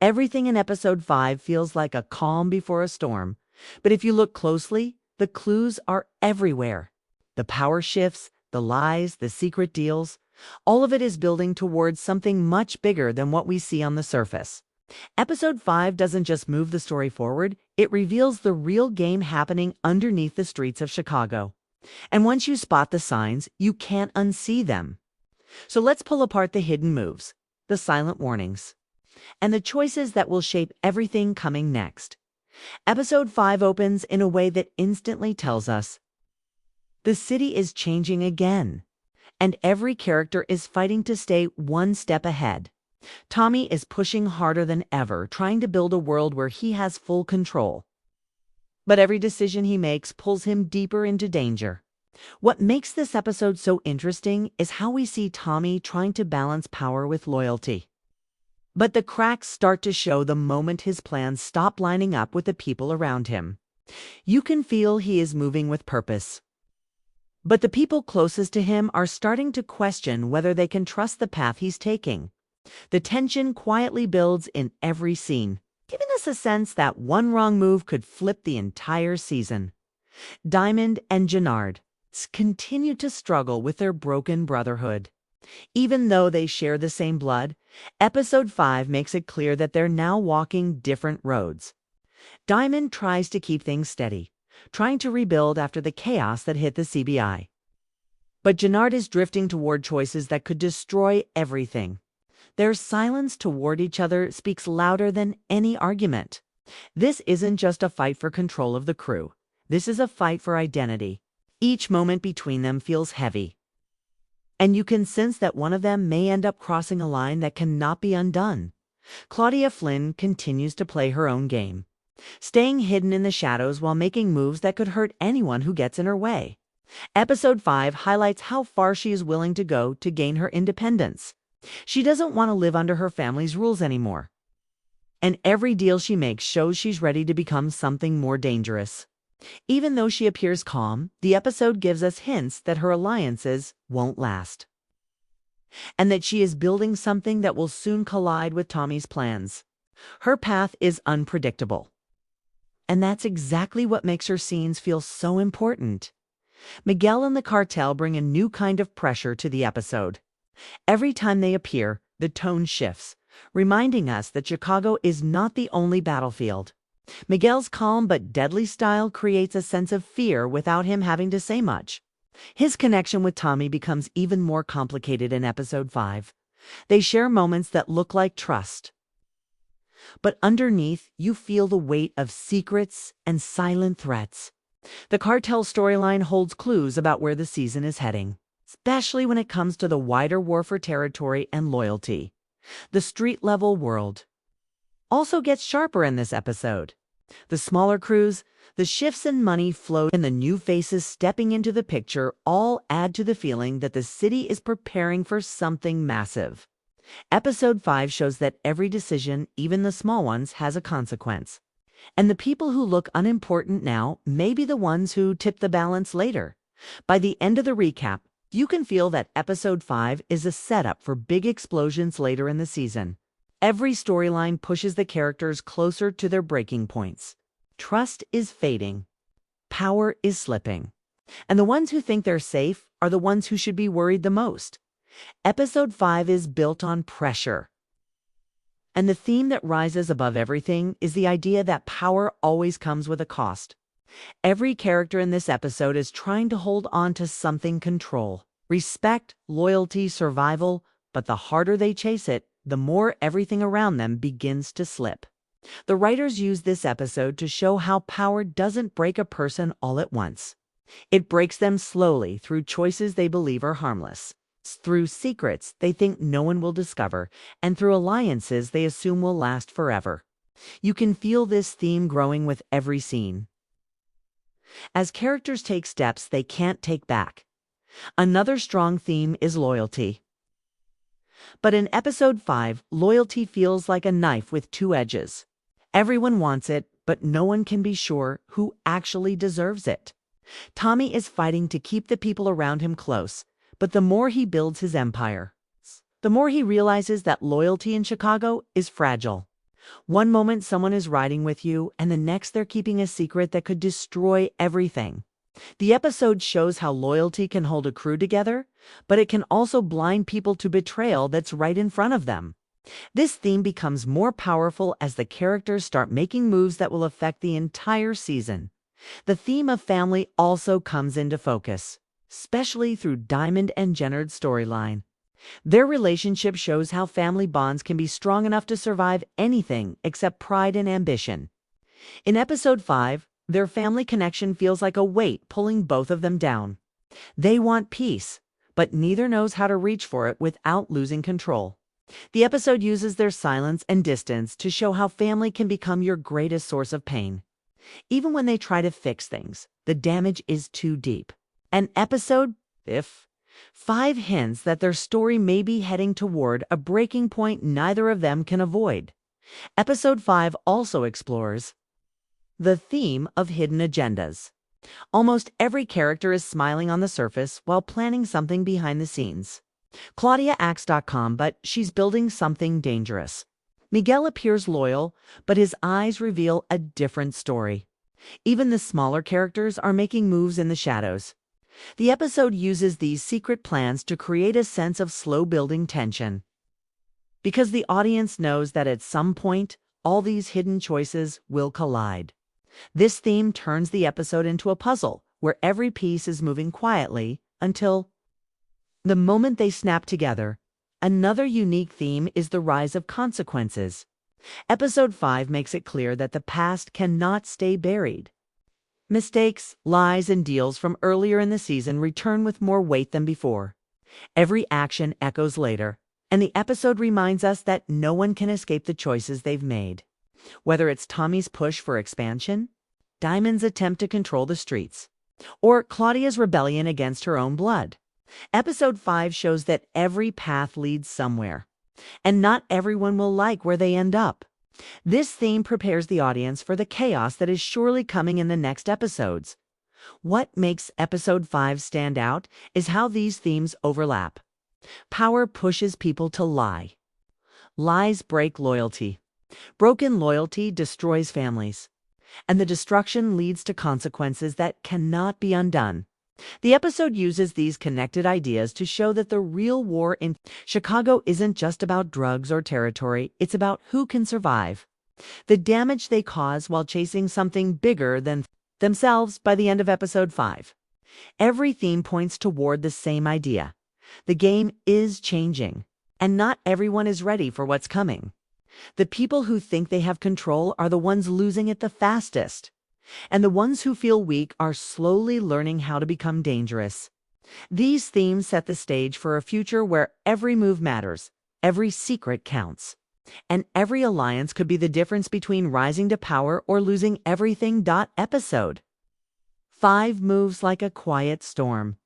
Everything in episode 5 feels like a calm before a storm. But if you look closely, the clues are everywhere. The power shifts, the lies, the secret deals, all of it is building towards something much bigger than what we see on the surface. Episode 5 doesn't just move the story forward, it reveals the real game happening underneath the streets of Chicago. And once you spot the signs, you can't unsee them. So let's pull apart the hidden moves, the silent warnings, and the choices that will shape everything coming next. Episode 5 opens in a way that instantly tells us the city is changing again, and every character is fighting to stay one step ahead. Tommy is pushing harder than ever, trying to build a world where he has full control. But every decision he makes pulls him deeper into danger. What makes this episode so interesting is how we see Tommy trying to balance power with loyalty. But the cracks start to show the moment his plans stop lining up with the people around him. You can feel he is moving with purpose. But the people closest to him are starting to question whether they can trust the path he's taking. The tension quietly builds in every scene, giving us a sense that one wrong move could flip the entire season. Diamond and Jannard continue to struggle with their broken brotherhood. Even though they share the same blood, episode 5 makes it clear that they're now walking different roads. Diamond tries to keep things steady, trying to rebuild after the chaos that hit the CBI. But Jannard is drifting toward choices that could destroy everything. Their silence toward each other speaks louder than any argument. This isn't just a fight for control of the crew. This is a fight for identity. Each moment between them feels heavy. And you can sense that one of them may end up crossing a line that cannot be undone. Claudia Flynn continues to play her own game, staying hidden in the shadows while making moves that could hurt anyone who gets in her way. Episode 5 highlights how far she is willing to go to gain her independence. She doesn't want to live under her family's rules anymore. And every deal she makes shows she's ready to become something more dangerous. Even though she appears calm, the episode gives us hints that her alliances won't last, and that she is building something that will soon collide with Tommy's plans. Her path is unpredictable. And that's exactly what makes her scenes feel so important. Miguel and the cartel bring a new kind of pressure to the episode. Every time they appear, the tone shifts, reminding us that Chicago is not the only battlefield. Miguel's calm but deadly style creates a sense of fear without him having to say much. His connection with Tommy becomes even more complicated in episode 5. They share moments that look like trust. But underneath, you feel the weight of secrets and silent threats. The cartel storyline holds clues about where the season is heading, especially when it comes to the wider war for territory and loyalty. The street-level world also gets sharper in this episode. The smaller crews, the shifts in money flow, and the new faces stepping into the picture all add to the feeling that the city is preparing for something massive. Episode 5 shows that every decision, even the small ones, has a consequence. And the people who look unimportant now may be the ones who tip the balance later. By the end of the recap, you can feel that episode 5 is a setup for big explosions later in the season. Every storyline pushes the characters closer to their breaking points. Trust is fading. Power is slipping. And the ones who think they're safe are the ones who should be worried the most. Episode 5 is built on pressure. And the theme that rises above everything is the idea that power always comes with a cost. Every character in this episode is trying to hold on to something: control, respect, loyalty, survival, but the harder they chase it, the more everything around them begins to slip. The writers use this episode to show how power doesn't break a person all at once. It breaks them slowly through choices they believe are harmless, through secrets they think no one will discover, and through alliances they assume will last forever. You can feel this theme growing with every scene, as characters take steps they can't take back. Another strong theme is loyalty. But in episode 5, loyalty feels like a knife with two edges. Everyone wants it, but no one can be sure who actually deserves it. Tommy is fighting to keep the people around him close, but the more he builds his empire, the more he realizes that loyalty in Chicago is fragile. One moment someone is riding with you, and the next they're keeping a secret that could destroy everything. The episode shows how loyalty can hold a crew together, but it can also blind people to betrayal that's right in front of them. This theme becomes more powerful as the characters start making moves that will affect the entire season. The theme of family also comes into focus, especially through Diamond and Jennard's storyline. Their relationship shows how family bonds can be strong enough to survive anything except pride and ambition. In episode 5, their family connection feels like a weight pulling both of them down. They want peace, but neither knows how to reach for it without losing control. The episode uses their silence and distance to show how family can become your greatest source of pain. Even when they try to fix things, the damage is too deep. An episode, if 5 hints that their story may be heading toward a breaking point neither of them can avoid. Episode 5 also explores the theme of hidden agendas. Almost every character is smiling on the surface while planning something behind the scenes. Claudia acts calm, but she's building something dangerous. Miguel appears loyal, but his eyes reveal a different story. Even the smaller characters are making moves in the shadows. The episode uses these secret plans to create a sense of slow-building tension. Because the audience knows that at some point, all these hidden choices will collide. This theme turns the episode into a puzzle, where every piece is moving quietly until the moment they snap together. Another unique theme is the rise of consequences. Episode 5 makes it clear that the past cannot stay buried. Mistakes, lies, and deals from earlier in the season return with more weight than before. Every action echoes later, and the episode reminds us that no one can escape the choices they've made. Whether it's Tommy's push for expansion, Diamond's attempt to control the streets, or Claudia's rebellion against her own blood. Episode 5 shows that every path leads somewhere, and not everyone will like where they end up. This theme prepares the audience for the chaos that is surely coming in the next episodes. What makes episode 5 stand out is how these themes overlap. Power pushes people to lie. Lies break loyalty. Broken loyalty destroys families. And the destruction leads to consequences that cannot be undone. The episode uses these connected ideas to show that the real war in Chicago isn't just about drugs or territory, it's about who can survive. The damage they cause while chasing something bigger than themselves by the end of episode 5. Every theme points toward the same idea. The game is changing, and not everyone is ready for what's coming. The people who think they have control are the ones losing it the fastest. And the ones who feel weak are slowly learning how to become dangerous. These themes set the stage for a future where every move matters, every secret counts, and every alliance could be the difference between rising to power or losing everything. Episode 5 moves like a quiet storm,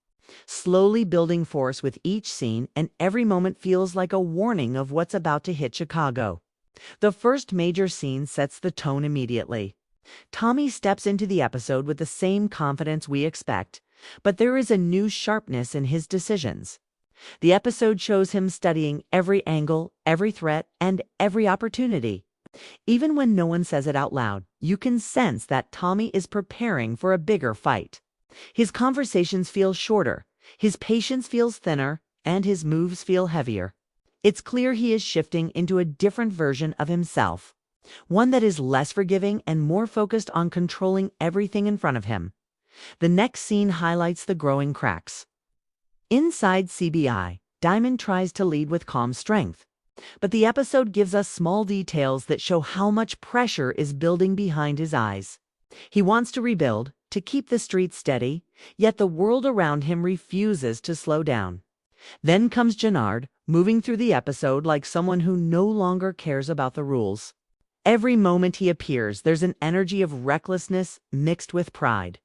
slowly building force with each scene, and every moment feels like a warning of what's about to hit Chicago. The first major scene sets the tone immediately. Tommy steps into the episode with the same confidence we expect, but there is a new sharpness in his decisions. The episode shows him studying every angle, every threat, and every opportunity. Even when no one says it out loud, you can sense that Tommy is preparing for a bigger fight. His conversations feel shorter, his patience feels thinner, and his moves feel heavier. It's clear he is shifting into a different version of himself. One that is less forgiving and more focused on controlling everything in front of him. The next scene highlights the growing cracks. Inside CBI, Diamond tries to lead with calm strength, but the episode gives us small details that show how much pressure is building behind his eyes. He wants to rebuild, to keep the streets steady, yet the world around him refuses to slow down. Then comes Jennard, moving through the episode like someone who no longer cares about the rules. Every moment he appears, there's an energy of recklessness mixed with pride.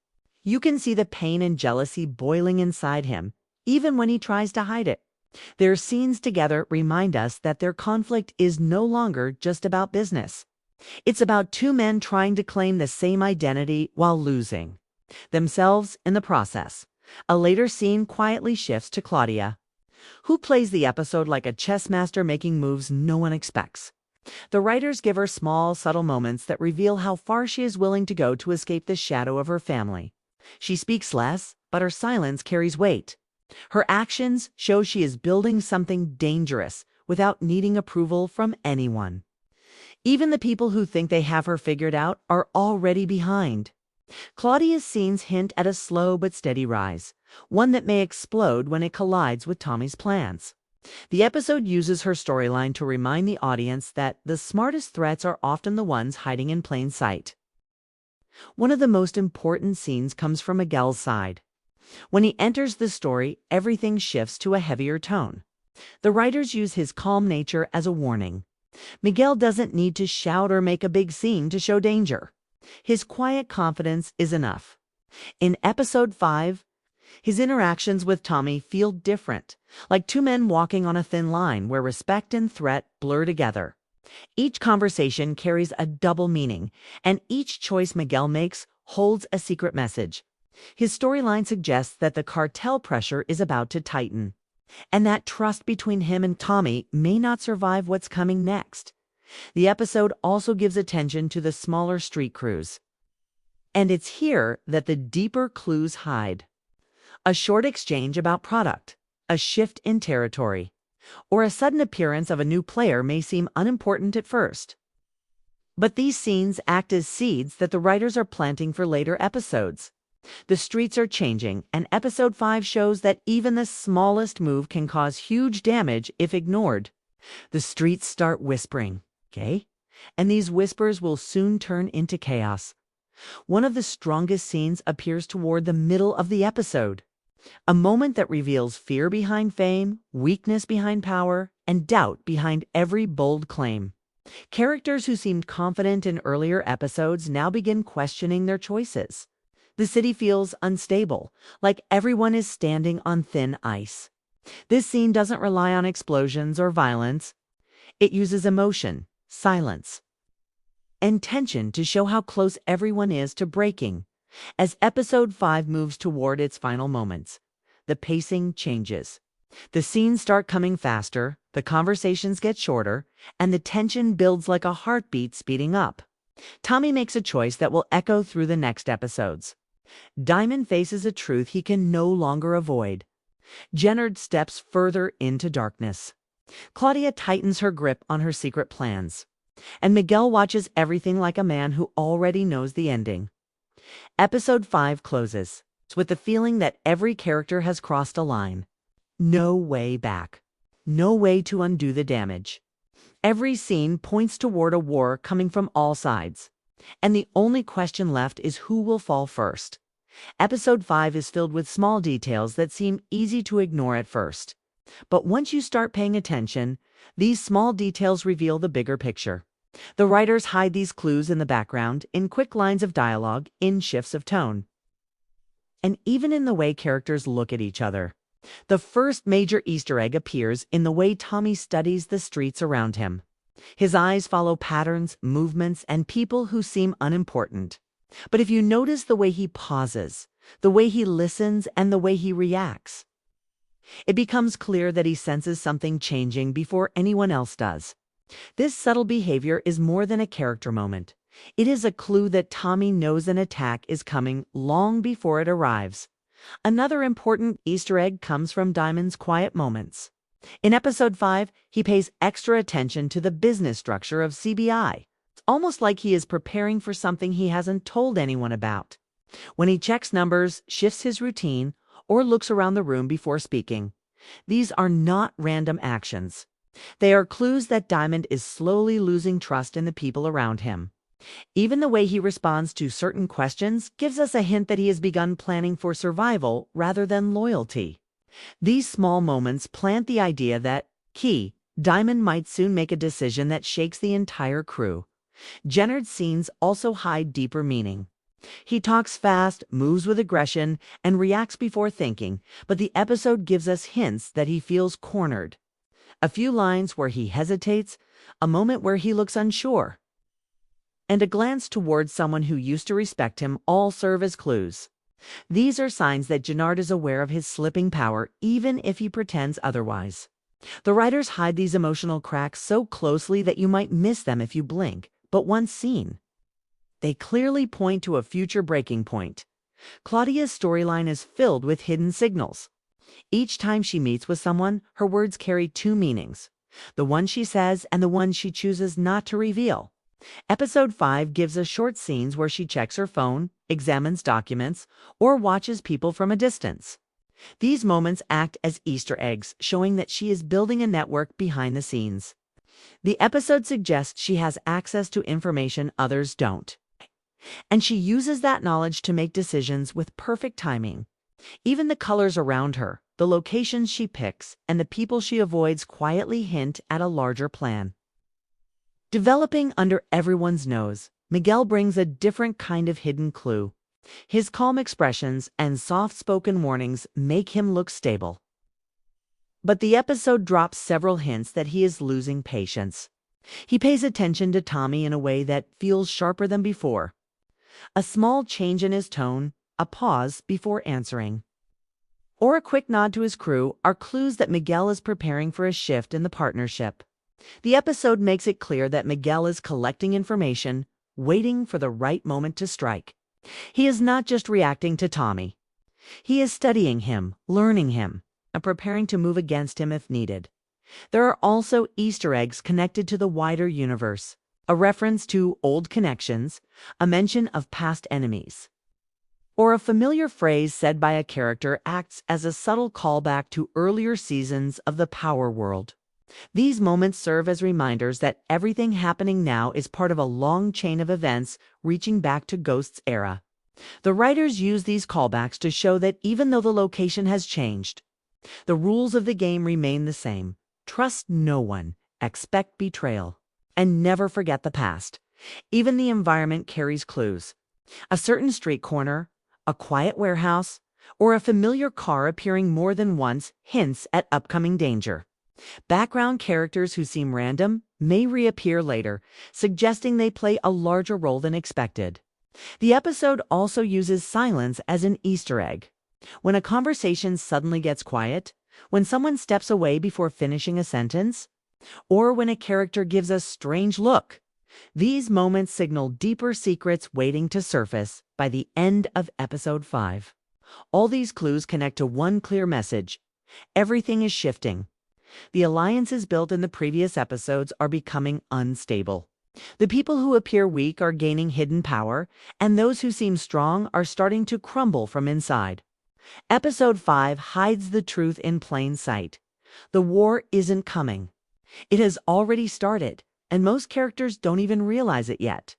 You can see the pain and jealousy boiling inside him, even when he tries to hide it. Their scenes together remind us that their conflict is no longer just about business. It's about two men trying to claim the same identity while losing themselves in the process. A later scene quietly shifts to Claudia, who plays the episode like a chess master making moves no one expects. The writers give her small, subtle moments that reveal how far she is willing to go to escape the shadow of her family. She speaks less, but her silence carries weight. Her actions show she is building something dangerous without needing approval from anyone. Even the people who think they have her figured out are already behind. Claudia's scenes hint at a slow but steady rise, one that may explode when it collides with Tommy's plans. The episode uses her storyline to remind the audience that the smartest threats are often the ones hiding in plain sight. One of the most important scenes comes from Miguel's side. When he enters the story, everything shifts to a heavier tone. The writers use his calm nature as a warning. Miguel doesn't need to shout or make a big scene to show danger. His quiet confidence is enough. In episode 5, his interactions with Tommy feel different, like two men walking on a thin line where respect and threat blur together. Each conversation carries a double meaning, and each choice Miguel makes holds a secret message. His storyline suggests that the cartel pressure is about to tighten, and that trust between him and Tommy may not survive what's coming next. The episode also gives attention to the smaller street crews. And it's here that the deeper clues hide. A short exchange about product, a shift in territory, or a sudden appearance of a new player may seem unimportant at first. But these scenes act as seeds that the writers are planting for later episodes. The streets are changing, and episode 5 shows that even the smallest move can cause huge damage if ignored. The streets start whispering, okay? And these whispers will soon turn into chaos. One of the strongest scenes appears toward the middle of the episode. A moment that reveals fear behind fame, weakness behind power, and doubt behind every bold claim. Characters who seemed confident in earlier episodes now begin questioning their choices. The city feels unstable, like everyone is standing on thin ice. This scene doesn't rely on explosions or violence. It uses emotion, silence, and tension to show how close everyone is to breaking. As episode 5 moves toward its final moments, the pacing changes. The scenes start coming faster, the conversations get shorter, and the tension builds like a heartbeat speeding up. Tommy makes a choice that will echo through the next episodes. Diamond faces a truth he can no longer avoid. Jennard steps further into darkness. Claudia tightens her grip on her secret plans. And Miguel watches everything like a man who already knows the ending. Episode 5 closes with the feeling that every character has crossed a line. No way back. No way to undo the damage. Every scene points toward a war coming from all sides. And the only question left is who will fall first. Episode 5 is filled with small details that seem easy to ignore at first. But once you start paying attention, these small details reveal the bigger picture. The writers hide these clues in the background, in quick lines of dialogue, in shifts of tone. And even in the way characters look at each other. The first major Easter egg appears in the way Tommy studies the streets around him. His eyes follow patterns, movements, and people who seem unimportant. But if you notice the way he pauses, the way he listens, and the way he reacts, it becomes clear that he senses something changing before anyone else does. This subtle behavior is more than a character moment. It is a clue that Tommy knows an attack is coming long before it arrives. Another important Easter egg comes from Diamond's quiet moments. In episode 5, he pays extra attention to the business structure of CBI. It's almost like he is preparing for something he hasn't told anyone about. When he checks numbers, shifts his routine, or looks around the room before speaking, these are not random actions. They are clues that Diamond is slowly losing trust in the people around him. Even the way he responds to certain questions gives us a hint that he has begun planning for survival rather than loyalty. These small moments plant the idea that, Diamond might soon make a decision that shakes the entire crew. Jennard's scenes also hide deeper meaning. He talks fast, moves with aggression, and reacts before thinking, but the episode gives us hints that he feels cornered. A few lines where he hesitates, a moment where he looks unsure, and a glance towards someone who used to respect him all serve as clues. These are signs that Jennard is aware of his slipping power even if he pretends otherwise. The writers hide these emotional cracks so closely that you might miss them if you blink, but once seen, they clearly point to a future breaking point. Claudia's storyline is filled with hidden signals. Each time she meets with someone, her words carry two meanings: the one she says and the one she chooses not to reveal. Episode 5 gives us short scenes where she checks her phone, examines documents, or watches people from a distance. These moments act as Easter eggs, showing that she is building a network behind the scenes. The episode suggests she has access to information others don't, and she uses that knowledge to make decisions with perfect timing. Even the colors around her, the locations she picks, and the people she avoids quietly hint at a larger plan. Developing under everyone's nose, Miguel brings a different kind of hidden clue. His calm expressions and soft-spoken warnings make him look stable. But the episode drops several hints that he is losing patience. He pays attention to Tommy in a way that feels sharper than before. A small change in his tone, a pause before answering, or a quick nod to his crew are clues that Miguel is preparing for a shift in the partnership. The episode makes it clear that Miguel is collecting information, waiting for the right moment to strike. He is not just reacting to Tommy. He is studying him, learning him, and preparing to move against him if needed. There are also Easter eggs connected to the wider universe, a reference to old connections, a mention of past enemies, or a familiar phrase said by a character acts as a subtle callback to earlier seasons of the Power world. These moments serve as reminders that everything happening now is part of a long chain of events reaching back to Ghost's era. The writers use these callbacks to show that even though the location has changed, the rules of the game remain the same. Trust no one, expect betrayal, and never forget the past. Even the environment carries clues. A certain street corner, a quiet warehouse, or a familiar car appearing more than once hints at upcoming danger. Background characters who seem random may reappear later, suggesting they play a larger role than expected. The episode also uses silence as an Easter egg. When a conversation suddenly gets quiet, when someone steps away before finishing a sentence, or when a character gives a strange look, these moments signal deeper secrets waiting to surface by the end of episode 5. All these clues connect to one clear message: everything is shifting. The alliances built in the previous episodes are becoming unstable. The people who appear weak are gaining hidden power, and those who seem strong are starting to crumble from inside. Episode 5 hides the truth in plain sight. The war isn't coming. It has already started, and most characters don't even realize it yet.